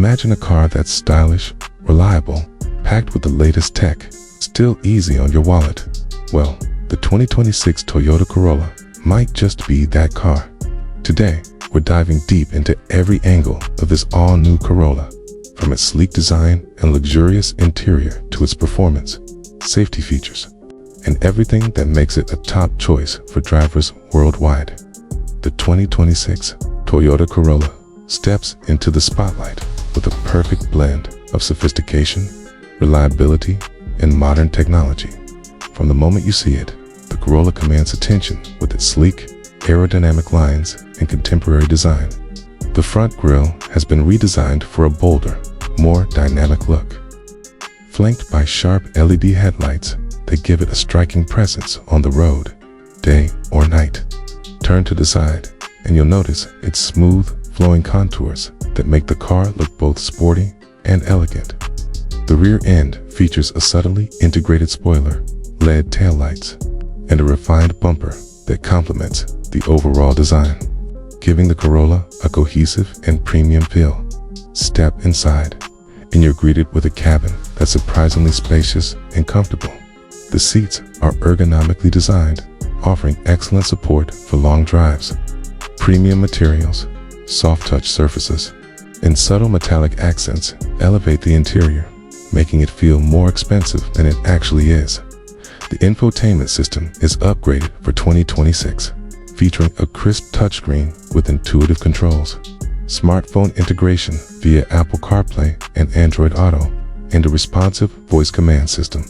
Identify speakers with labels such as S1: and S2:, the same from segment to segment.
S1: Imagine a car that's stylish, reliable, packed with the latest tech, still easy on your wallet. Well, the 2026 Toyota Corolla might just be that car. Today, we're diving deep into every angle of this all-new Corolla, from its sleek design and luxurious interior to its performance, safety features, and everything that makes it a top choice for drivers worldwide. The 2026 Toyota Corolla steps into the spotlight with a perfect blend of sophistication, reliability, and modern technology. From the moment you see it, the Corolla commands attention with its sleek, aerodynamic lines and contemporary design. The front grille has been redesigned for a bolder, more dynamic look. Flanked by sharp LED headlights that give it a striking presence on the road, day or night. Turn to the side, and you'll notice its smooth, flowing contours that make the car look both sporty and elegant. The rear end features a subtly integrated spoiler, LED taillights, and a refined bumper that complements the overall design, giving the Corolla a cohesive and premium feel. Step inside, and you're greeted with a cabin that's surprisingly spacious and comfortable. The seats are ergonomically designed, offering excellent support for long drives. Premium materials, soft-touch surfaces, and subtle metallic accents elevate the interior, making it feel more expensive than it actually is. The infotainment system is upgraded for 2026, featuring a crisp touchscreen with intuitive controls, smartphone integration via Apple CarPlay and Android Auto, and a responsive voice command system.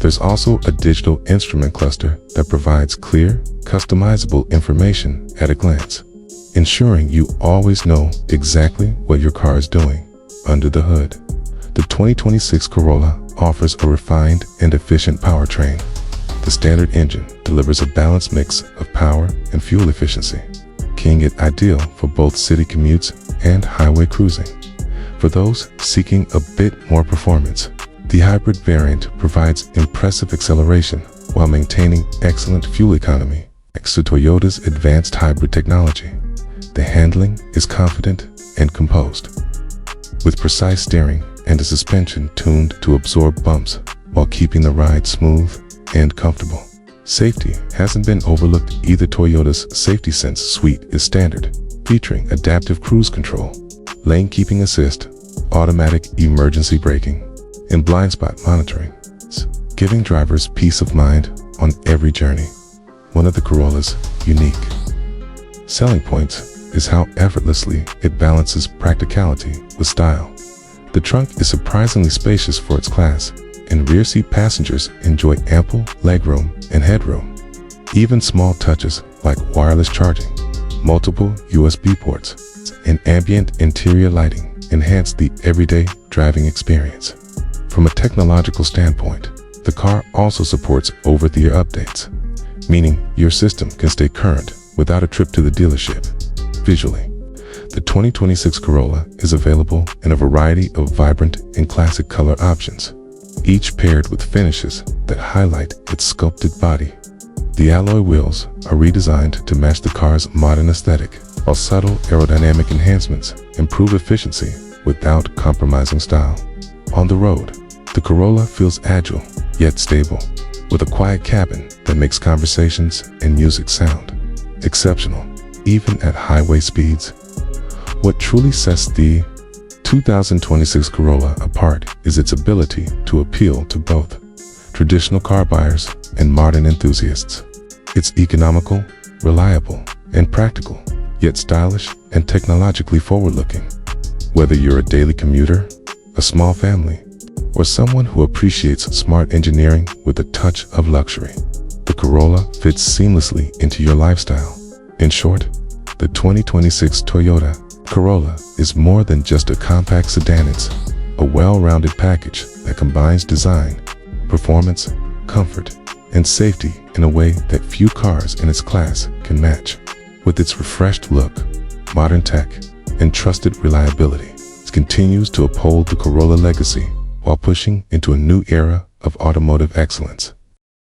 S1: There's also a digital instrument cluster that provides clear, customizable information at a glance, ensuring you always know exactly what your car is doing under the hood. The 2026 Corolla offers a refined and efficient powertrain. The standard engine delivers a balanced mix of power and fuel efficiency, making it ideal for both city commutes and highway cruising. For those seeking a bit more performance, the hybrid variant provides impressive acceleration while maintaining excellent fuel economy. Thanks to Toyota's advanced hybrid technology, the handling is confident and composed, with precise steering and a suspension tuned to absorb bumps while keeping the ride smooth and comfortable. Safety hasn't been overlooked either. Toyota's Safety Sense suite is standard, featuring adaptive cruise control, lane keeping assist, automatic emergency braking, and blind spot monitoring, giving drivers peace of mind on every journey. One of the Corolla's unique selling points is how effortlessly it balances practicality with style. The trunk is surprisingly spacious for its class, and rear seat passengers enjoy ample legroom and headroom. Even small touches like wireless charging, multiple USB ports, and ambient interior lighting enhance the everyday driving experience. From a technological standpoint, the car also supports over-the-air updates, meaning your system can stay current without a trip to the dealership. Visually, the 2026 Corolla is available in a variety of vibrant and classic color options, each paired with finishes that highlight its sculpted body. The alloy wheels are redesigned to match the car's modern aesthetic, while subtle aerodynamic enhancements improve efficiency without compromising style. On the road, the Corolla feels agile yet stable, with a quiet cabin that makes conversations and music sound exceptional, even at highway speeds. What truly sets the 2026 Corolla apart is its ability to appeal to both traditional car buyers and modern enthusiasts. It's economical, reliable, and practical, yet stylish and technologically forward-looking. Whether you're a daily commuter, a small family, or someone who appreciates smart engineering with a touch of luxury, the Corolla fits seamlessly into your lifestyle. In short, the 2026 Toyota Corolla is more than just a compact sedan. It's a well-rounded package that combines design, performance, comfort, and safety in a way that few cars in its class can match. With its refreshed look, modern tech, and trusted reliability, it continues to uphold the Corolla legacy while pushing into a new era of automotive excellence.